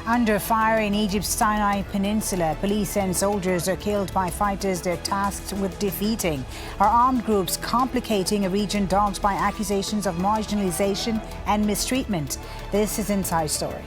Under fire in Egypt's Sinai Peninsula, police and soldiers are killed by fighters they're tasked with defeating. Are armed groups complicating a region dogged by accusations of marginalisation and mistreatment? This is Inside Story.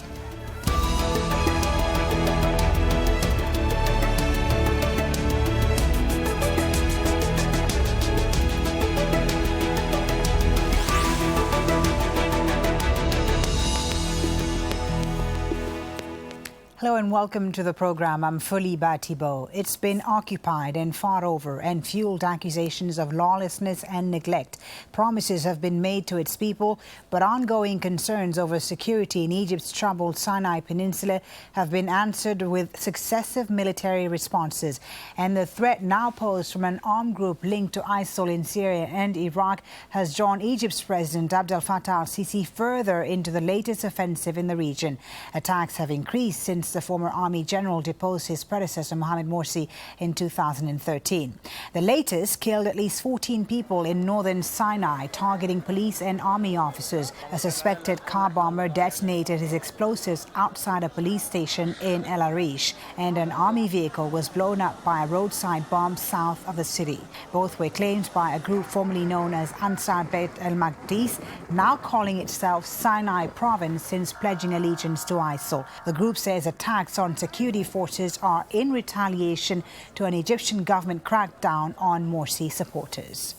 Hello and welcome to the program. I'm Folly Bah ThibaultGuests. It's been occupied and fought over and fueled accusations of lawlessness and neglect. Promises have been made to its people, but ongoing concerns over security in Egypt's troubled Sinai Peninsula have been answered with successive military responses. And the threat now posed from an armed group linked to ISIL in Syria and Iraq has drawn Egypt's President Abdel Fattah al-Sisi further into the latest offensive in the region. Attacks have increased since the former army general deposed his predecessor Mohamed Morsi in 2013. The latest killed at least 14 people in northern Sinai, targeting police and army officers. A suspected car bomber detonated his explosives outside a police station in El Arish, and an army vehicle was blown up by a roadside bomb south of the city. Both were claimed by a group formerly known as Ansar Beit el-Maqdis, now calling itself Sinai Province since pledging allegiance to ISIL. The group says attacks on security forces are in retaliation to an Egyptian government crackdown on Morsi supporters.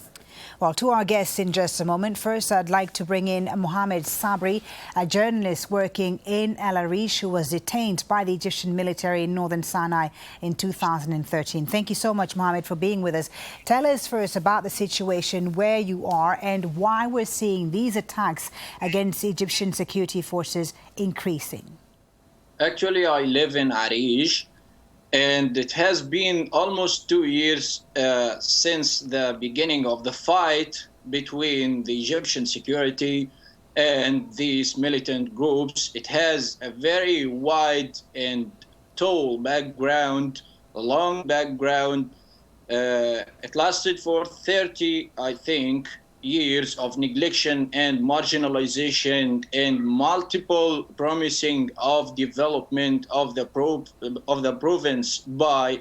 Well, to our guests in just a moment. First, I'd like to bring in Muhamed Sabry, a journalist working in El Arish who was detained by the Egyptian military in northern Sinai in 2013. Thank you so much, Muhamed, for being with us. Tell us first about the situation where you are and why we're seeing these attacks against Egyptian security forces increasing. Actually, I live in Arish, and it has been almost 2 years since the beginning of the fight between the Egyptian security and these militant groups. It has a very wide and tall background, a long background. It lasted for 30, I think, years of neglection and marginalization and multiple promising of development of the province by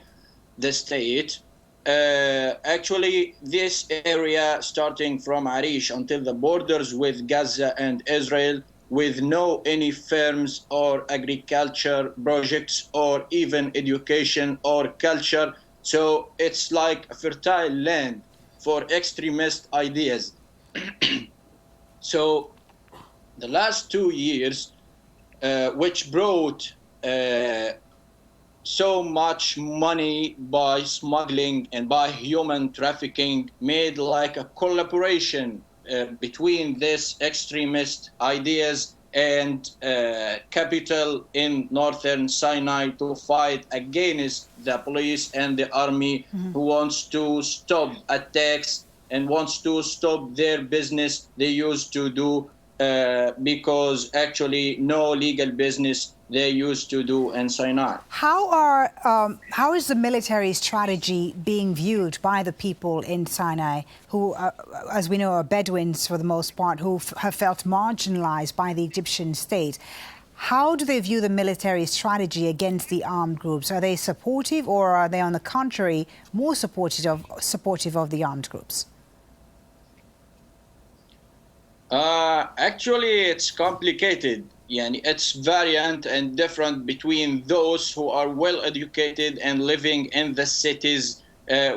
the state. Actually, this area starting from Arish until the borders with Gaza and Israel, with no any firms or agriculture projects or even education or culture. So it's like a fertile land for extremist ideas. So the last 2 years, which brought so much money by smuggling and by human trafficking, made like a collaboration between these extremist ideas and capital in northern Sinai to fight against the police and the army who wants to stop attacks and wants to stop their business they used to do because actually no legal business they used to do in Sinai. How is the military strategy being viewed by the people in Sinai who, as we know, are Bedouins for the most part, who have felt marginalized by the Egyptian state? How do they view the military strategy against the armed groups? Are they supportive, or are they, on the contrary, more supportive of the armed groups? Actually, it's complicated. It's variant and different between those who are well educated and living in the cities,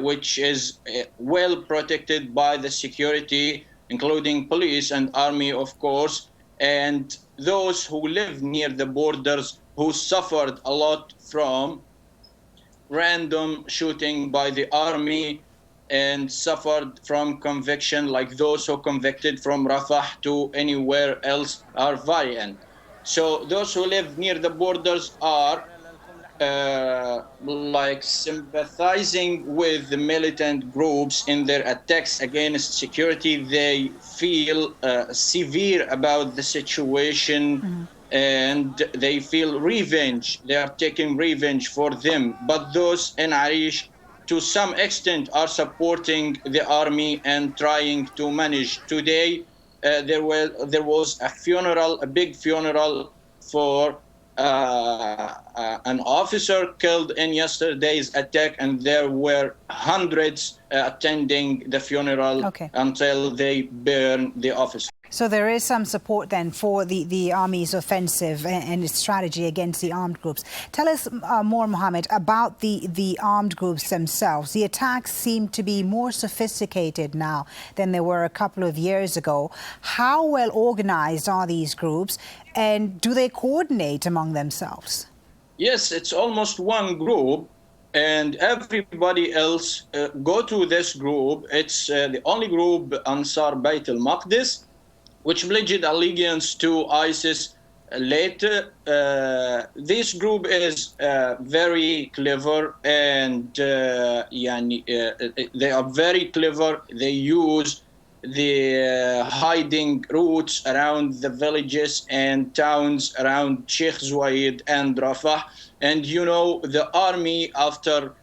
which is well protected by the security, including police and army, of course, and those who live near the borders, who suffered a lot from random shooting by the army and suffered from conviction, like those who convicted from Rafah to anywhere else are variant. So those who live near the borders are like sympathizing with the militant groups in their attacks against security. They feel severe about the situation and they feel revenge. They are taking revenge for them. But those in Arish, to some extent, are supporting the army and trying to manage. Today, there was a funeral, a big funeral for an officer killed in yesterday's attack, and there were hundreds attending the funeral until they burned the officer. So there is some support then for the army's offensive and its strategy against the armed groups. Tell us more, Muhammad, about the armed groups themselves. The attacks seem to be more sophisticated now than they were a couple of years ago. How well organized are these groups, and do they coordinate among themselves? Yes, it's almost one group, and everybody else go to this group. It's the only group, Ansar Bayt al-Maqdis, which pledged allegiance to ISIS later. This group is very clever, and they are very clever. They use the hiding routes around the villages and towns around Sheikh Zwaid and Rafah. And you know, the army, after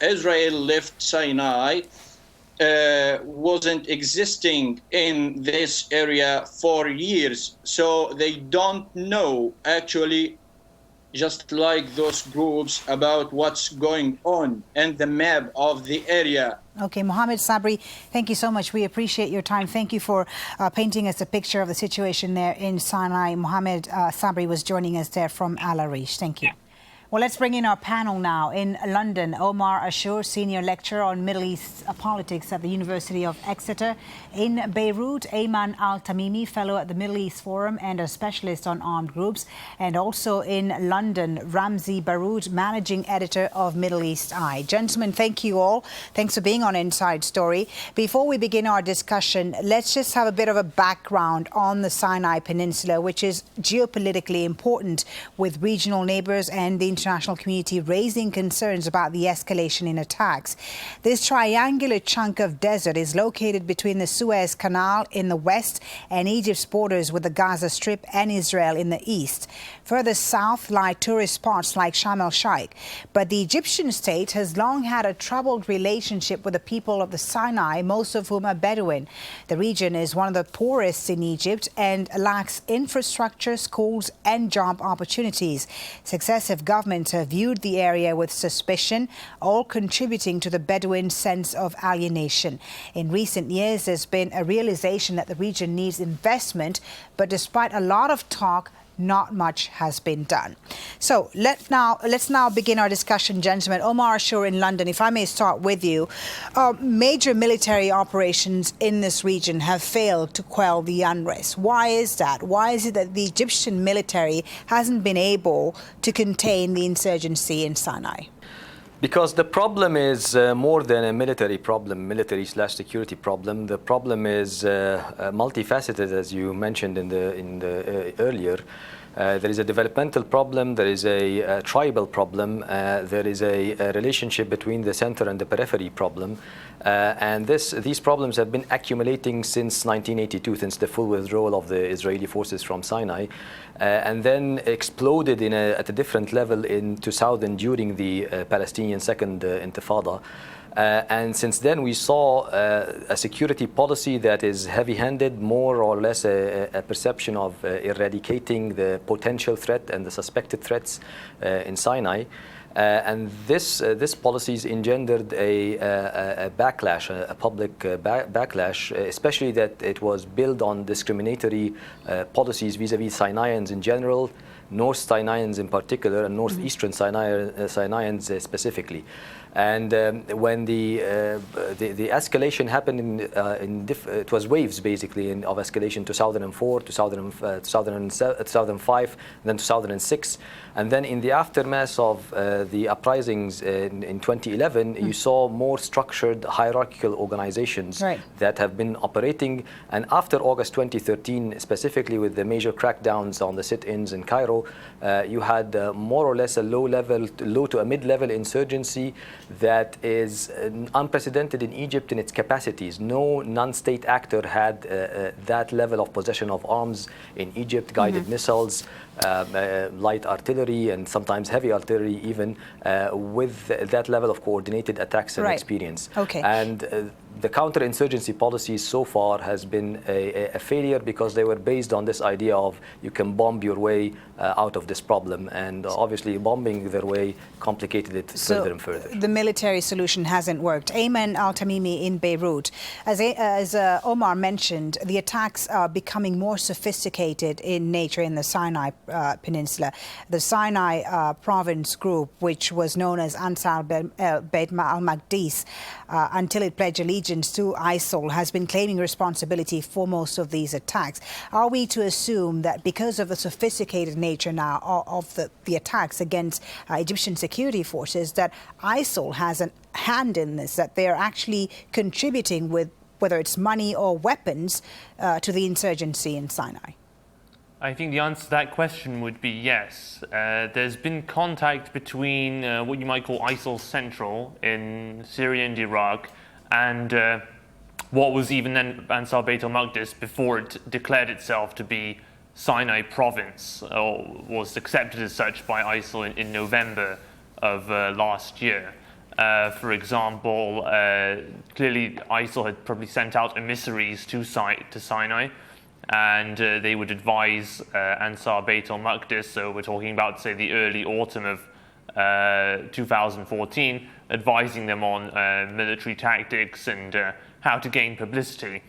Israel left Sinai, wasn't existing in this area for years, so they don't know actually, just like those groups, about what's going on and the map of the area. Okay, Muhamed Sabry, thank you so much. We appreciate your time. Thank you for painting us a picture of the situation there in Sinai. Muhamed Sabry was joining us there from Al Arish. Thank you. Well, let's bring in our panel now. In London, Omar Ashour, Senior Lecturer on Middle East Politics at the University of Exeter. In Baroud, Aymenn Al-Tamimi, Fellow at the Middle East Forum and a specialist on armed groups. And also in London, Ramzy Baroud, Managing Editor of Middle East Eye. Gentlemen, thank you all. Thanks for being on Inside Story. Before we begin our discussion, let's just have a bit of a background on the Sinai Peninsula, which is geopolitically important, with regional neighbours and the international community raising concerns about the escalation in attacks. This triangular chunk of desert is located between the Suez Canal in the west and Egypt's borders with the Gaza Strip and Israel in the east. Further south lie tourist spots like Sharm el-Sheikh. But the Egyptian state has long had a troubled relationship with the people of the Sinai, most of whom are Bedouin. The region is one of the poorest in Egypt and lacks infrastructure, schools and job opportunities. Successive governments have viewed the area with suspicion, all contributing to the Bedouin sense of alienation. In recent years, there's been a realization that the region needs investment, but despite a lot of talk, not much has been done. So let's now begin our discussion, gentlemen. Omar Ashour in London, if I may start with you. Major military operations in this region have failed to quell the unrest. Why is that? Why is it that the Egyptian military hasn't been able to contain the insurgency in Sinai? Because the problem is more than a military problem, military/security problem. The problem is multifaceted, as you mentioned in the earlier. There is a developmental problem, there is a tribal problem, there is a relationship between the center and the periphery problem. And these problems have been accumulating since 1982, since the full withdrawal of the Israeli forces from Sinai, and then exploded at a different level in 2000 during the Palestinian Second Intifada. And since then, we saw a security policy that is heavy-handed, more or less a perception of eradicating the potential threat and the suspected threats in Sinai. And this policies engendered a backlash, a public backlash, especially that it was built on discriminatory policies vis-a-vis Sinaians in general, North Sinaians in particular, and northeastern Sinaians specifically. And when the escalation happened it was waves basically of escalation, 2004, 2005, then 2006, and then in the aftermath of the uprisings in 2011, you saw more structured hierarchical organizations that have been operating. And after August 2013, specifically with the major crackdowns on the sit-ins in Cairo, you had more or less a low to a mid-level insurgency that is unprecedented in Egypt in its capacities. No non-state actor had that level of possession of arms in Egypt, guided missiles, light artillery, and sometimes heavy artillery even, with that level of coordinated attacks and experience. Okay. And the counterinsurgency policy so far has been a failure because they were based on this idea of you can bomb your way out of this problem, and obviously bombing their way complicated it further and further. The military solution hasn't worked. Aymenn Al-Tamimi in Beirut. As Omar mentioned, the attacks are becoming more sophisticated in nature in the Sinai Peninsula. The Sinai province group, which was known as Ansar Beit al-Maqdis until it pledged allegiance to ISIL, has been claiming responsibility for most of these attacks. Are we to assume that because of the sophisticated nature now of the attacks against Egyptian security forces, that ISIL has a hand in this, that they're actually contributing with, whether it's money or weapons, to the insurgency in Sinai? I think the answer to that question would be yes. There's been contact between what you might call ISIL Central in Syria and Iraq and what was even then Ansar Beit al-Maqdis before it declared itself to be Sinai province, or was accepted as such by ISIL in November of last year. For example, clearly ISIL had probably sent out emissaries to Sinai, and they would advise Ansar Beit al-Maqdis, so we're talking about, say, the early autumn of 2014, advising them on military tactics and how to gain publicity.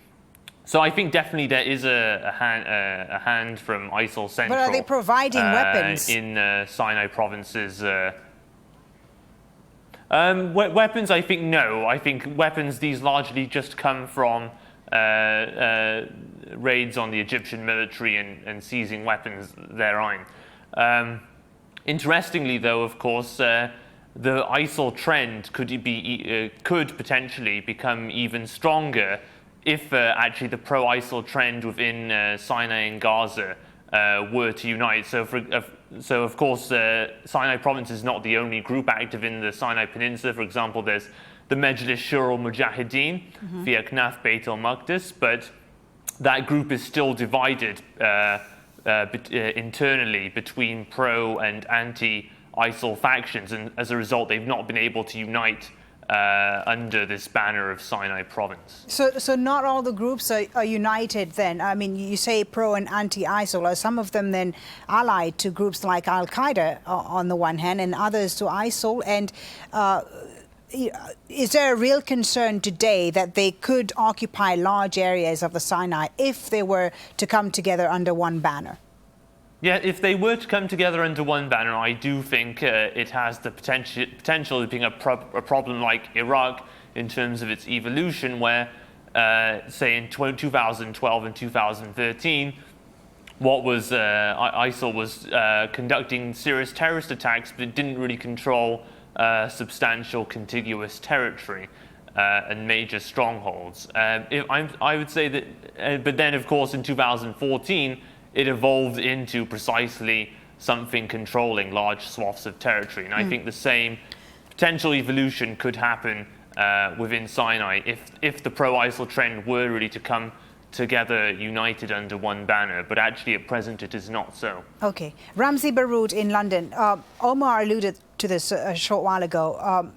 So I think definitely there is a hand from ISIL Central. But are they providing weapons? In Sinai provinces? Weapons, I think no. I think weapons, these largely just come from raids on the Egyptian military and seizing weapons therein. Interestingly, though, of course, the ISIL trend could potentially become even stronger if actually the pro-ISIL trend within Sinai and Gaza were to unite. So of course, Sinai province is not the only group active in the Sinai Peninsula. For example, there's the Majlis Shura al-Mujahideen, via Knaf Beit al-Maqdis, but that group is still divided internally between pro and anti-ISIL factions, and as a result, they've not been able to unite under this banner of Sinai province. So not all the groups are united then? I mean, you say pro and anti-ISIL. Are some of them then allied to groups like Al-Qaeda on the one hand and others to ISIL? And is there a real concern today that they could occupy large areas of the Sinai if they were to come together under one banner? Yeah, if they were to come together under one banner, I do think it has the potential of being a problem like Iraq in terms of its evolution, where, say, in 2012 and 2013, what was ISIL was conducting serious terrorist attacks, but it didn't really control substantial contiguous territory and major strongholds. I would say that, but then, of course, in 2014, it evolved into precisely something controlling large swaths of territory. And I think the same potential evolution could happen within Sinai if the pro-ISIL trend were really to come together united under one banner. But actually, at present, it is not so. Okay. Ramzy Baroud in London. Omar alluded to this a short while ago.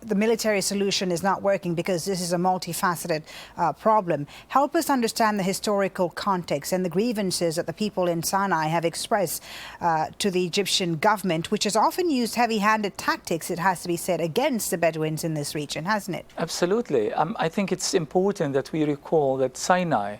The military solution is not working because this is a multifaceted problem. Help us understand the historical context and the grievances that the people in Sinai have expressed to the Egyptian government, which has often used heavy-handed tactics, it has to be said, against the Bedouins in this region, hasn't it? Absolutely. I think it's important that we recall that Sinai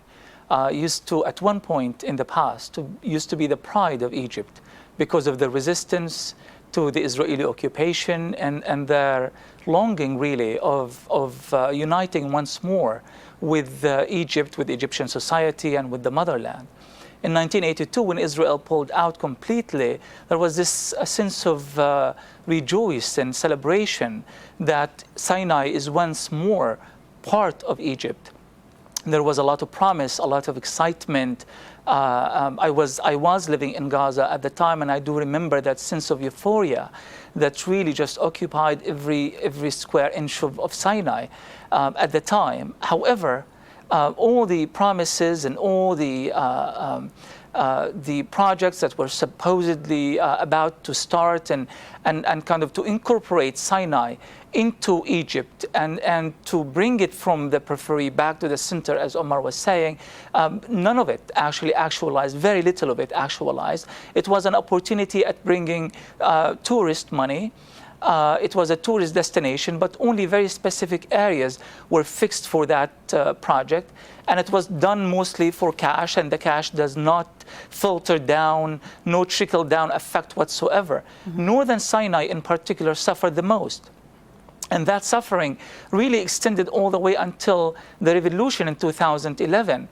used to, at one point in the past, used to be the pride of Egypt because of the resistance to the Israeli occupation and their longing, really, of uniting once more with Egypt, with Egyptian society, and with the motherland. In 1982, when Israel pulled out completely, there was this sense of rejoice and celebration that Sinai is once more part of Egypt. There was a lot of promise, a lot of excitement. I was living in Gaza at the time, and I do remember that sense of euphoria that really just occupied every square inch of Sinai at the time. However, all the promises and all the the projects that were supposedly about to start and kind of to incorporate Sinai into Egypt and to bring it from the periphery back to the center, as Omar was saying, none of it actually actualized, very little of it actualized. It was an opportunity at bringing tourist money. It was a tourist destination, but only very specific areas were fixed for that project. And it was done mostly for cash, and the cash does not filter down, no trickle-down effect whatsoever. Northern Sinai in particular suffered the most. And that suffering really extended all the way until the revolution in 2011.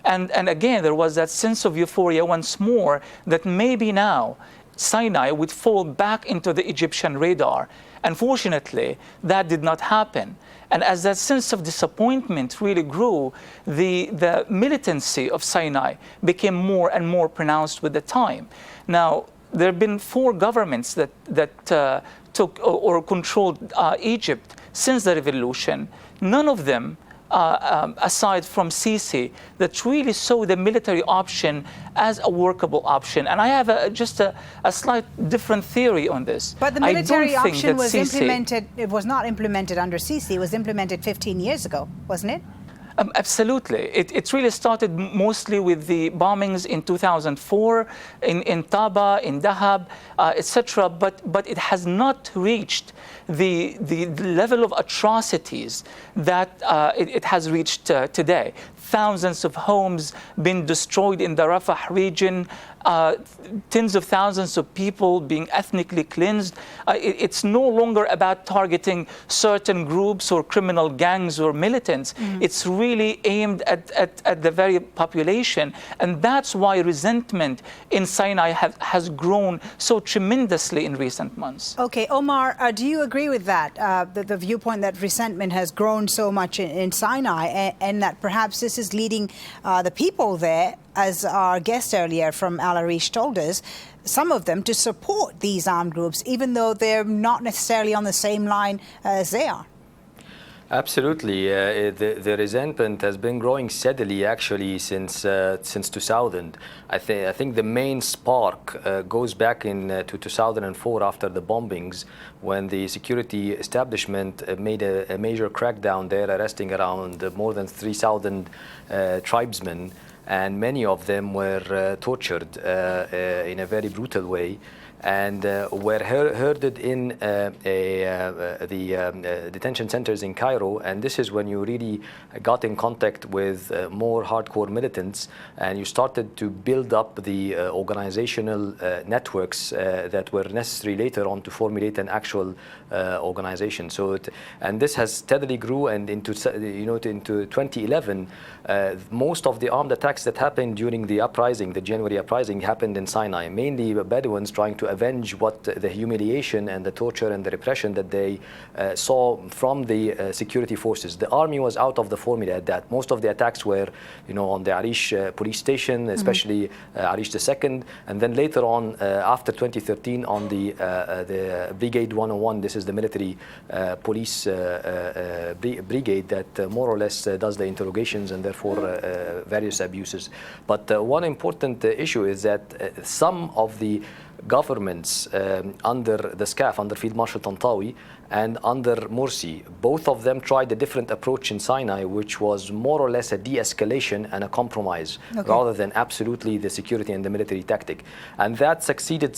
And again, there was that sense of euphoria once more that maybe now Sinai would fall back into the Egyptian radar. Unfortunately, that did not happen. And as that sense of disappointment really grew, the militancy of Sinai became more and more pronounced with the time. Now, there have been 4 governments that took or controlled Egypt since the revolution. None of them, aside from Sisi, that really saw the military option as a workable option. And I have just a slight different theory on this. But the military option was implemented, it was not implemented under Sisi, it was implemented 15 years ago, wasn't it? Absolutely. It really started mostly with the bombings in 2004 in Taba, in Dahab, etc. But it has not reached the level of atrocities that it has reached today. Thousands of homes been destroyed in the Rafah region, tens of thousands of people being ethnically cleansed. It's no longer about targeting certain groups or criminal gangs or militants. It's really aimed at the very population. And that's why resentment in Sinai has grown so tremendously in recent months. Okay, Omar, do you agree with that, the viewpoint that resentment has grown so much in Sinai, and that perhaps this is leading the people there, as our guest earlier from Al-Arish told us, some of them to support these armed groups, even though they're not necessarily on the same line as they are? Absolutely. The resentment has been growing steadily, actually, since 2000. I think the main spark goes back to 2004 after the bombings, when the security establishment made a major crackdown there, arresting around more than 3,000 tribesmen, and many of them were tortured in a very brutal way, and were herded in the detention centers in Cairo. And this is when you really got in contact with more hardcore militants, and you started to build up the organizational networks that were necessary later on to formulate an actual organization. And this has steadily grew, and into 2011, most of the armed attacks that happened during the uprising, the January uprising, happened in Sinai, mainly Bedouins trying to avenge what the humiliation and the torture and the repression that they saw from the security forces. The army was out of the formula at that. Most of the attacks were, on the Arish police station, especially Arish II, and then later on, after 2013, on the Brigade 101. This is the military police brigade that more or less does the interrogations and therefore various abuses. But one important issue is that some of the governments under the SCAF, under Field Marshal Tantawi, and under Morsi, both of them tried a different approach in Sinai, which was more or less a de-escalation and a compromise, rather than absolutely the security and the military tactic. And that succeeded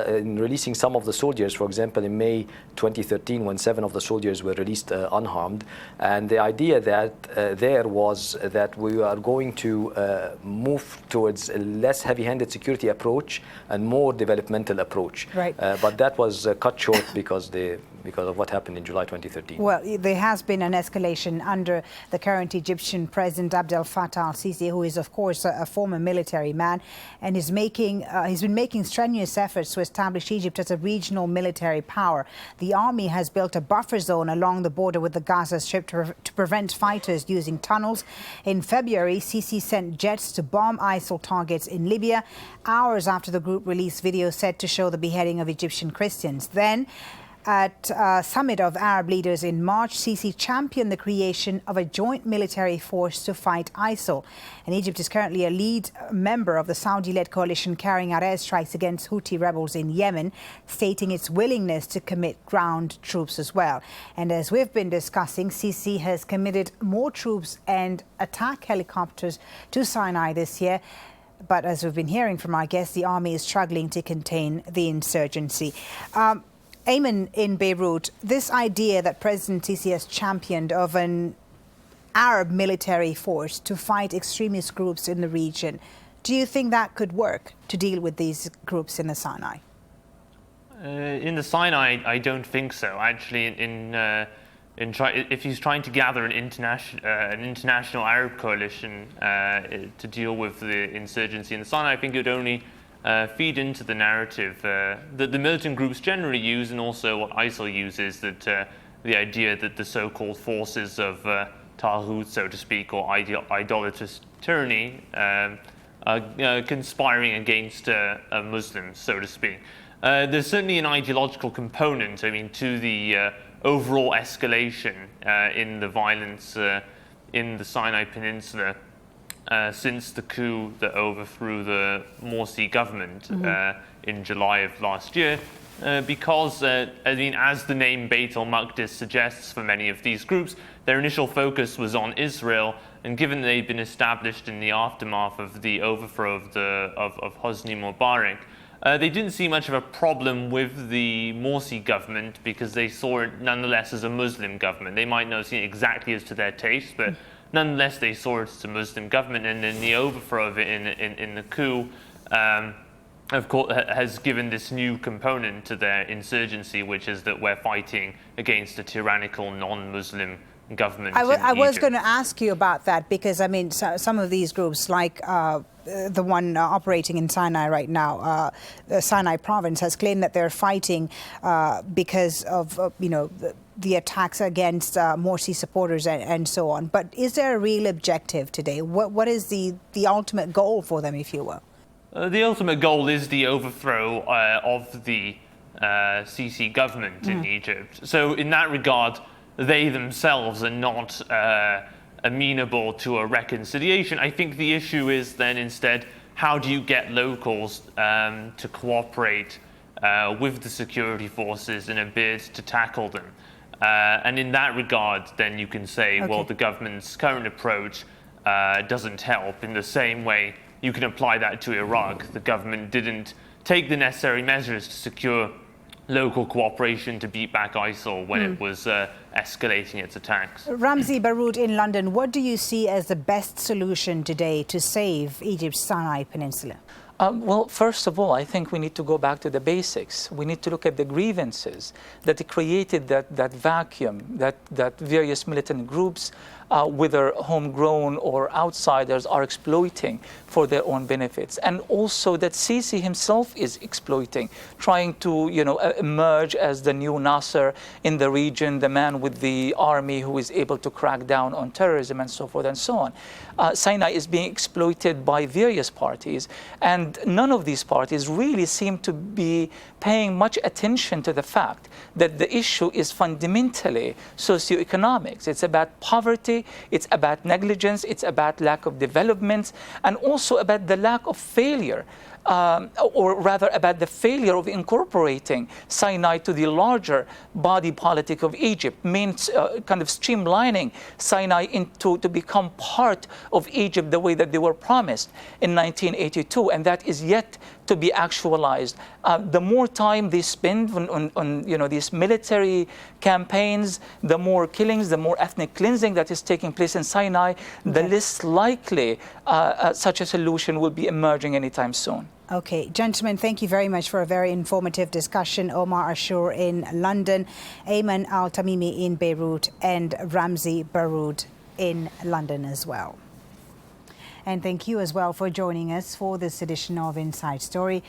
in releasing some of the soldiers, for example, in May 2013, when 7 of the soldiers were released unharmed. And the idea that there was that we are going to move towards a less heavy-handed security approach and more developmental approach. Right. But that was cut short because of what happened in July 2013. Well, there has been an escalation under the current Egyptian President Abdel Fattah al-Sisi, who is, of course, a former military man, and he's been making strenuous efforts to establish Egypt as a regional military power. The army has built a buffer zone along the border with the Gaza Strip to prevent fighters using tunnels. In February, Sisi sent jets to bomb ISIL targets in Libya, hours after the group released videos said to show the beheading of Egyptian Christians. Then, At a summit of Arab leaders in March, Sisi championed the creation of a joint military force to fight ISIL. And Egypt is currently a lead member of the Saudi-led coalition carrying out airstrikes against Houthi rebels in Yemen, stating its willingness to commit ground troops as well. And as we've been discussing, Sisi has committed more troops and attack helicopters to Sinai this year. But as we've been hearing from our guests, the army is struggling to contain the insurgency. Aymenn in Baroud, this idea that President Sisi has championed of an Arab military force to fight extremist groups in the region, do you think that could work to deal with these groups in the Sinai? In the Sinai, I don't think so. Actually, if he's trying to gather an international Arab coalition to deal with the insurgency in the Sinai, I think it would only feed into the narrative that the militant groups generally use, and also what ISIL uses, that the idea that the so-called forces of Taghut, so to speak, or idolatrous tyranny, are conspiring against Muslims, so to speak. There's certainly an ideological component, to the overall escalation in the violence in the Sinai Peninsula since the coup that overthrew the Morsi government in July of last year, because, as the name Beit al-Maqdis suggests for many of these groups, their initial focus was on Israel, and given they've been established in the aftermath of the overthrow of Hosni Mubarak, they didn't see much of a problem with the Morsi government because they saw it nonetheless as a Muslim government. They might not have seen it exactly as to their taste, but nonetheless, they saw it as a Muslim government, and then the overthrow of it in the coup, of course, has given this new component to their insurgency, which is that we're fighting against a tyrannical non-Muslim government. I was going to ask you about that because, some of these groups, like the one operating in Sinai right now, the Sinai province, has claimed that they're fighting because of, the attacks against Morsi supporters and so on. But is there a real objective today? What is the ultimate goal for them, if you will? The ultimate goal is the overthrow of the Sisi government in Egypt. So in that regard, they themselves are not amenable to a reconciliation. I think the issue is then instead, how do you get locals to cooperate with the security forces in a bid to tackle them? And in that regard, then you can say, well, the government's current approach doesn't help. In the same way, you can apply that to Iraq. The government didn't take the necessary measures to secure local cooperation to beat back ISIL when it was escalating its attacks. Ramzy Baroud in London, what do you see as the best solution today to save Egypt's Sinai Peninsula? Well, first of all, I think we need to go back to the basics. We need to look at the grievances that created that vacuum that various militant groups, whether homegrown or outsiders, are exploiting for their own benefits. And also that Sisi himself is exploiting, trying to emerge as the new Nasser in the region, the man with the army who is able to crack down on terrorism and so forth and so on. Sinai is being exploited by various parties, and none of these parties really seem to be paying much attention to the fact that the issue is fundamentally socioeconomics. It's about poverty, it's about negligence, it's about lack of development, and also about the lack of failure. Or rather about the failure of incorporating Sinai to the larger body politic of Egypt, means kind of streamlining Sinai into to become part of Egypt the way that they were promised in 1982, and that is yet to be actualized. The more time they spend on these military campaigns, the more killings, the more ethnic cleansing that is taking place in Sinai, the less likely such a solution will be emerging anytime soon. Okay, gentlemen, thank you very much for a very informative discussion. Omar Ashour in London, Aymenn Al-Tamimi in Beirut, and Ramzy Baroud in London as well. And thank you as well for joining us for this edition of Inside Story.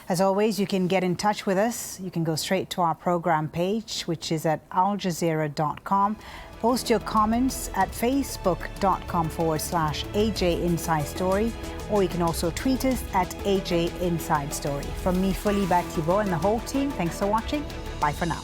As always, you can get in touch with us. You can go straight to our program page, which is at aljazeera.com. Post your comments at facebook.com/AJ Inside Story, or you can also tweet us at AJ Inside Story. From me, Folly Bah Thibault, and the whole team, thanks for watching. Bye for now.